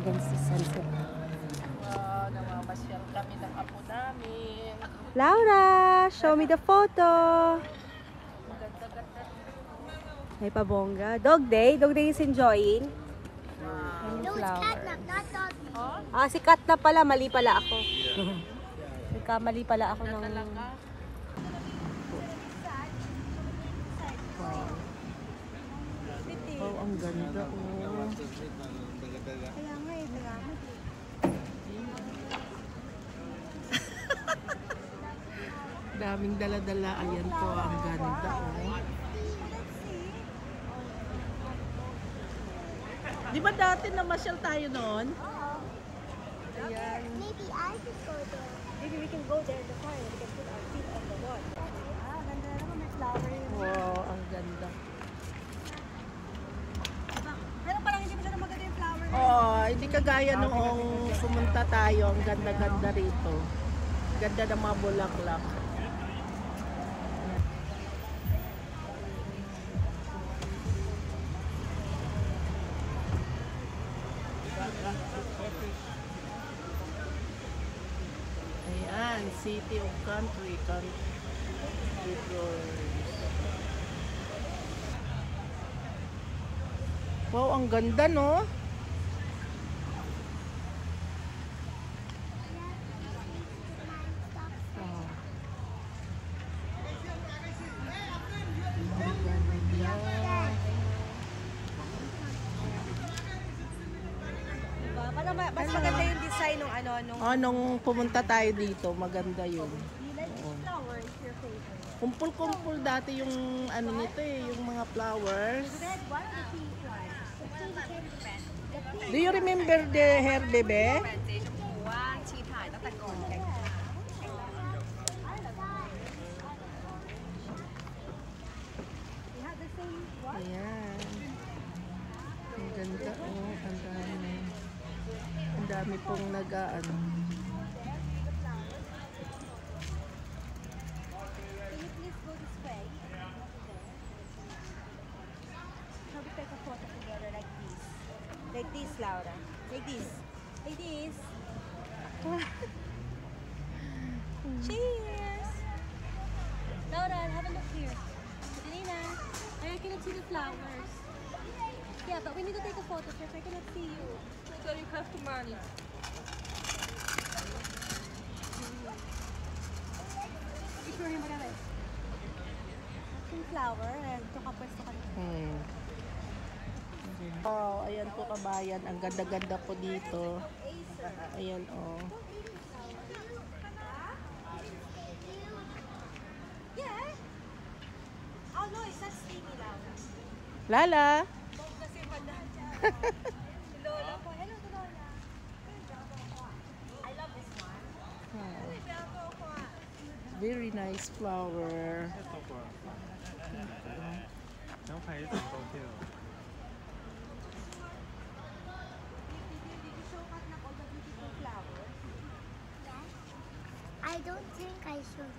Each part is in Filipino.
against the sunset. Wow, namamasyal kami ng apo namin. Laura, show me the photo. Maganda-ganda. Ay, pabongga. Dog day. Dog day is enjoying. No, it's catnap, not doggy. Ah, si Kat na pala. Mali pala ako. Mali pala ako ng... Oh, ang ganda. Oh. Kaya nga eh, salamat eh. Daming dala-dala. Ayan po, ang ganda. Oh. Di ba dati namasyal tayo noon? Ayan. Maybe I could go there. Maybe we can go there in the car and we can put our feet on the wall. Ah, ganda na naman. May flower yun. Wow, ang ganda. Pero parang hindi masyadong maganda yung flower. Oh, hindi kagaya noong pumunta tayo. Ang ganda-ganda rito. Ganda ng mga bulaklak. Ayan, City of Country Floors. Wow, ang ganda, no? Oh. Diba? Mas maganda yung design ng ano, nung... Oh, nung pumunta tayo dito, maganda yun. flower is your favorite. Kumpul-kumpul dati yung ano nito eh, yung mga flowers. Red one or the pink one? Do you remember the hair, bebe? We have the same one. Ayan. Ang ganda, oh, ang dami. Ang dami pong nag-ano. Can you please go this way? Shall we take a photo together like this? Like this, Laura. Like this. Like this. Cheers! Laura, have a look here. Katrina, I cannot see the flowers. Yeah, but we need to take a photo first. I cannot see you. So you have to manage. Picture niyo maganda. Yung flower, ito kapwesto ka nito. Oh, ayan po kabayan. Ang ganda-ganda po dito. Ayan, oh. Yeah. Oh no, it's not steamy, Laura. Lala! Kasi pandahan siya. Si Lola po. Hello to Lola. I love this one. Very nice flower. 想拍一张照片。 Did you show Katnak all the beautiful flowers? I don't think I should.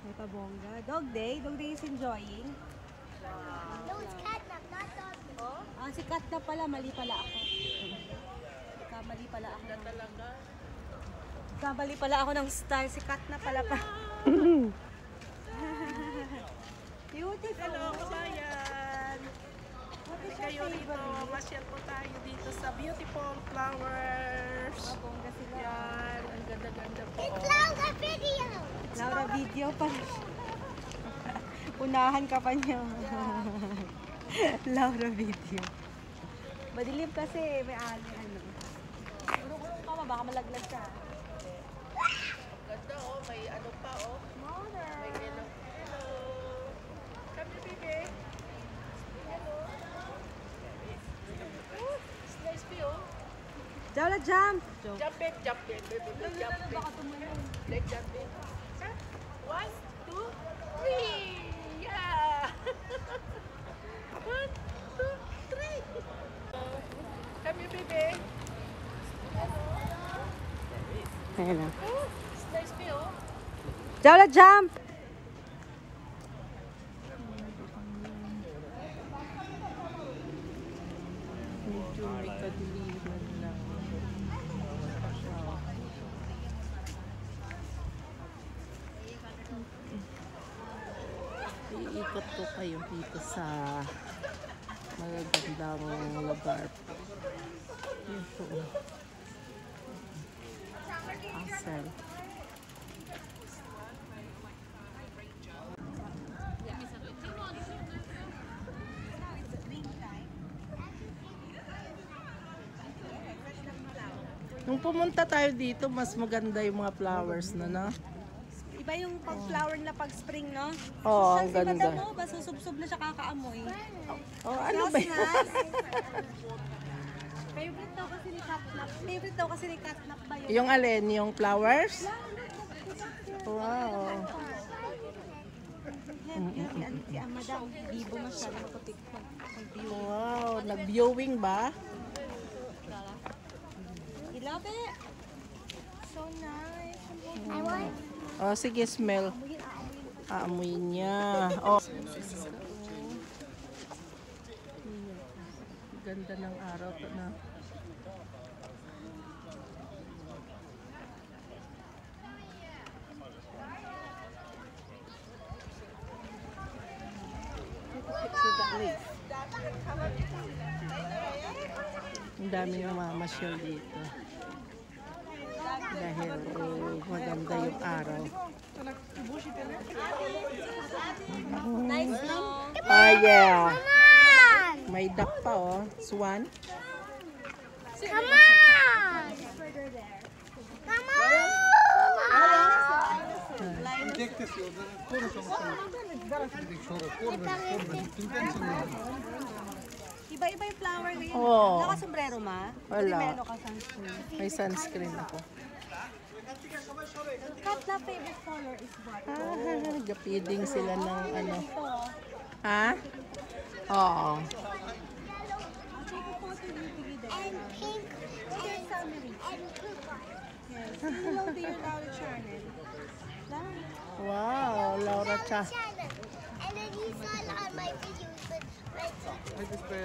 May pabongga. Dog day. Dog day is enjoying. No, it's catnap, not doggy. Ah, si Kat na pala. Mali pala ako. Kamali pala ako. Kamali pala ako ng style. Si Kat na pala pa. Beautiful. Hello, kabayan! What is your Kayo rito, favorite? masyal po tayo dito sa beautiful flowers. Pabongga sila. Yan, ang ganda-ganda po. It's Laura video. Laura video pa. Unahan ka pa niya. Laura video. Madilim kasi may ano. Urong-urong ka, baka malaglag ka. Ganda, oh. May ano pa, oh. May hello. Hello. Come here, baby. Hello. It's nice view, oh. Laura, jump! Jump it, baby. Jump it. Leg jump it. 1, 2, 3. Yeah. 1, 2, 3. Come here, baby. Hello. Ayan na. Nice view. Jawla, jump! Medyo may kadiliman lang. Iikot ko kayo dito sa magagandang lugar. Yun po. Castle. Nung pumunta tayo dito, mas maganda yung mga flowers na, no? Iba yung pag-flower na pag-spring, no? Oo, ang Siya, si ganda. madam mo, basusubsob na siya kakaamoy. Oh, ano ba yun? Favorite daw kasi ni Catnap. Favorite daw kasi ni Catnap ba yun? Yung alin, yung flowers? Wow. Si madam, bibo masyado maputik pag-view. Wow, nag-viewing ba? I love it. So nice. I want Oh, sige, smell. Aamoy niya. Oh. Ganda ng araw to na. Ang daming namamasyal dito. Dahil maganda yung araw. Nice, no? Oh yeah. on! May duck pa oh. Swan. Come on! Come on! Iba-iba yung flower ngayon. Oo. Naka-sombrero, ma? Wala. Meron ka sunscreen. May sunscreen ako. Catnap favorite color is what? Gapiding sila ng ano. Ito. Ha? Oo. I'll take a photo dito with And pink Okay, summary. and purple. Yes. Hello to your Laura channel. Lang. Wow, Laura Cha. Channel. And then he saw it on my videos with my Haideți pe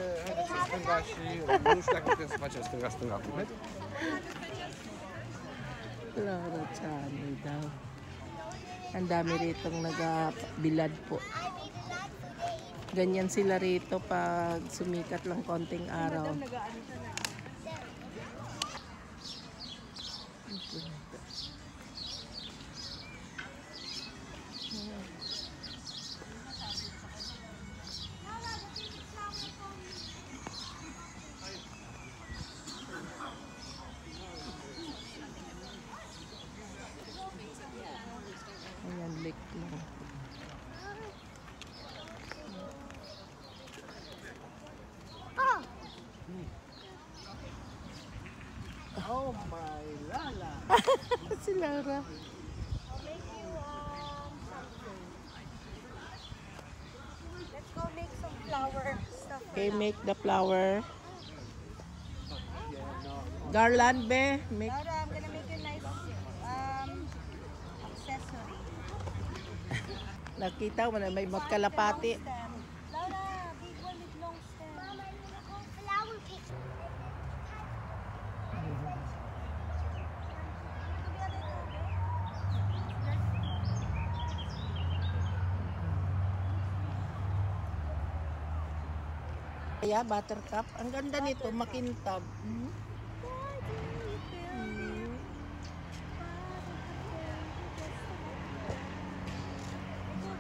stânga și nu știu dacă putem să facem stânga-stânga. Puteți? Laura Channel daw. Ang dami ritong nagabilad po. Ganyan sila rito pag sumikat lang konting araw. Nag-ano siya na. Ayan, lake lang. Oh, Oh my lala. Si Laura. Let's go make some flower stuff. Okay, make the flower. Garland be. Make. Laura, I'm gonna make you a nice accessory. Nakita mo na may magkalapati. Stem. Laura, big one with long stem. Mama, look at flower picture. Kaya buttercup. Ang ganda nito, makintab.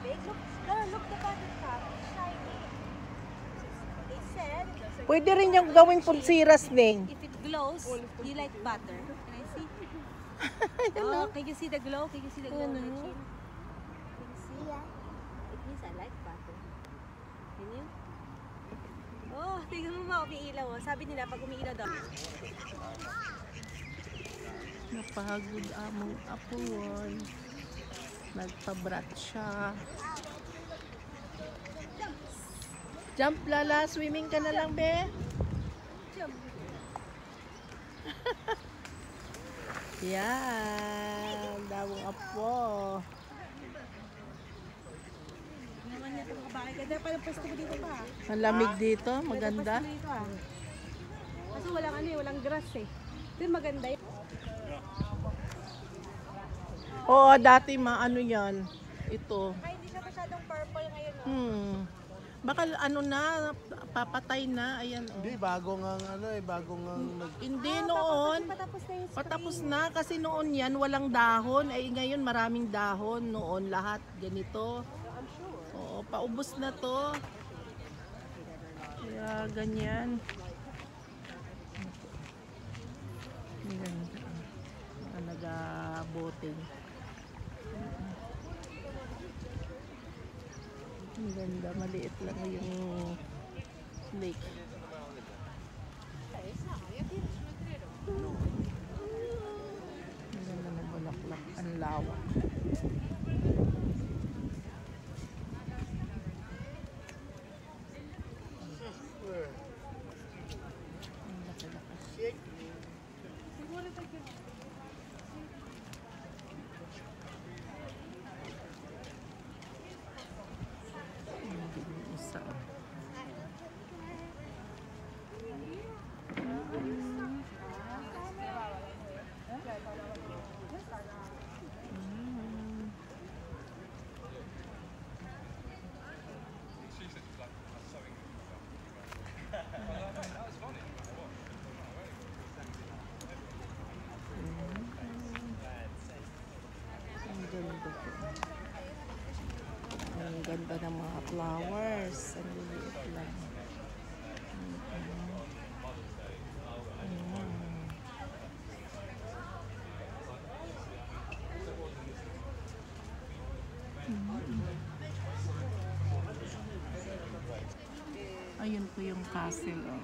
Big. Look, Laura, look the buttercup. Shiny. They said, Pwede rin yung gawing pulsiras, Ning. if it glows, you like butter. Can I see? Oh, can you see the glow? Can you see the glow? on my chin? Can you see? Yeah. It means I like butter. Can you? Oh, tingnan mo ma, umiilaw. Oh. Sabi nila, pag umiilaw daw. Napagod among apuon. Nagpabrat siya. Jump, Lala. Swimming ka na lang, be. Yan. Damong apo. Naman niya itong kabahay. Ganda pa yung pwesto mo dito pa. Ang lamig dito. Maganda. Pwesto mo dito ah. Kasi walang ano eh, walang grass eh. Ito yung maganda yun. Oo, dati maano yan. Ito. Ay, hindi siya masyadong purple ngayon oh. Baka ano na, papatay na. Ayan. Oh. Hindi, bagong ang ano eh, bagong ang Hindi noon. Patapos na yung spring. Patapos na kasi noon yan walang dahon. Ay ngayon maraming dahon. Noon lahat ganito. Oo, paubos na to. Kaya ganyan. Ganyan. Nag-boating. Ang ganda, maliit lang yung lake. Ang ganda ng bulaklak, ang lawak. Ang laki-laki. Isa. Ang ganda ng mga flowers. Ang liliit lang. Ayun po yung castle. Oh.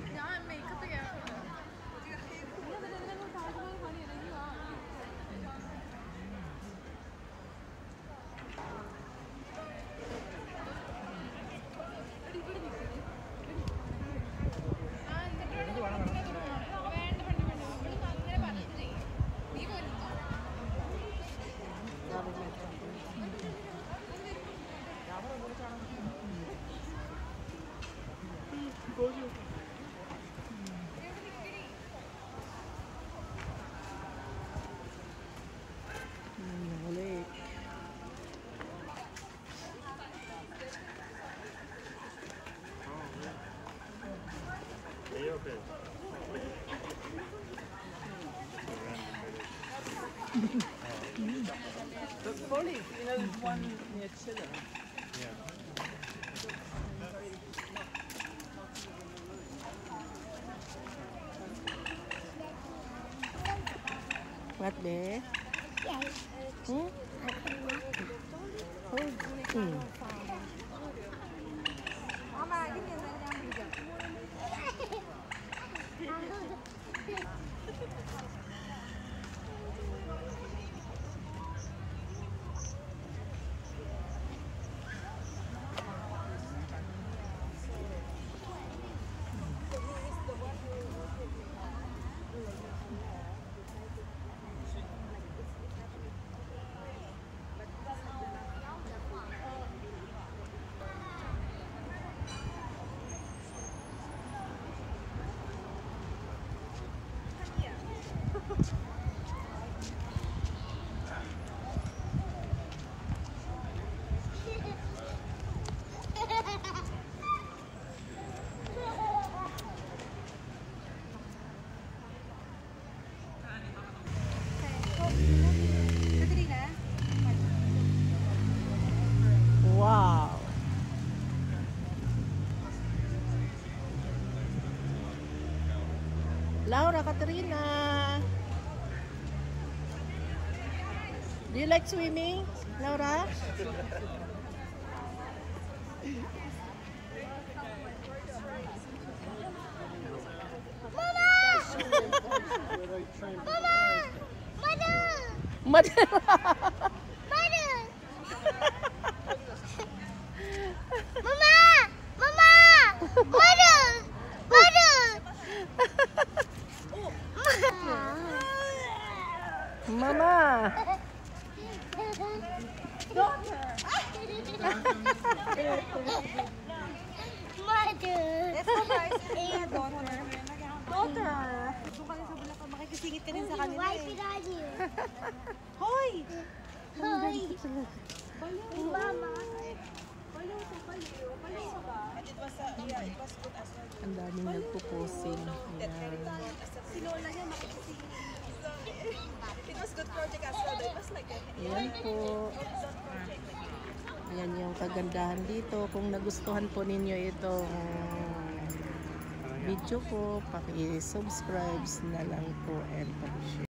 Lake. That's funny. You know, there's one near Chile. Yeah. What be? Yes. Hmm? Mama, give me a down video. Wow. Laura, Katrina. Do you like swimming, Laura? Mother! Mother. Mama! Mama! Mother! Mother! It's surprise. Daughter. Daughter. Doon ka rin sa Bulacan. Makikisingit ka din sa kanila Wipe eh. it on you. Hoy! Hi. Mama. Ang daming nagpo-posing. Ayan. Si Lola niya makikisingit. It was good project as well. It was like a Ayan po. Ayan yung kagandahan dito. Kung nagustuhan po ninyo itong video ko, paki-subscribe na lang po and paki-share.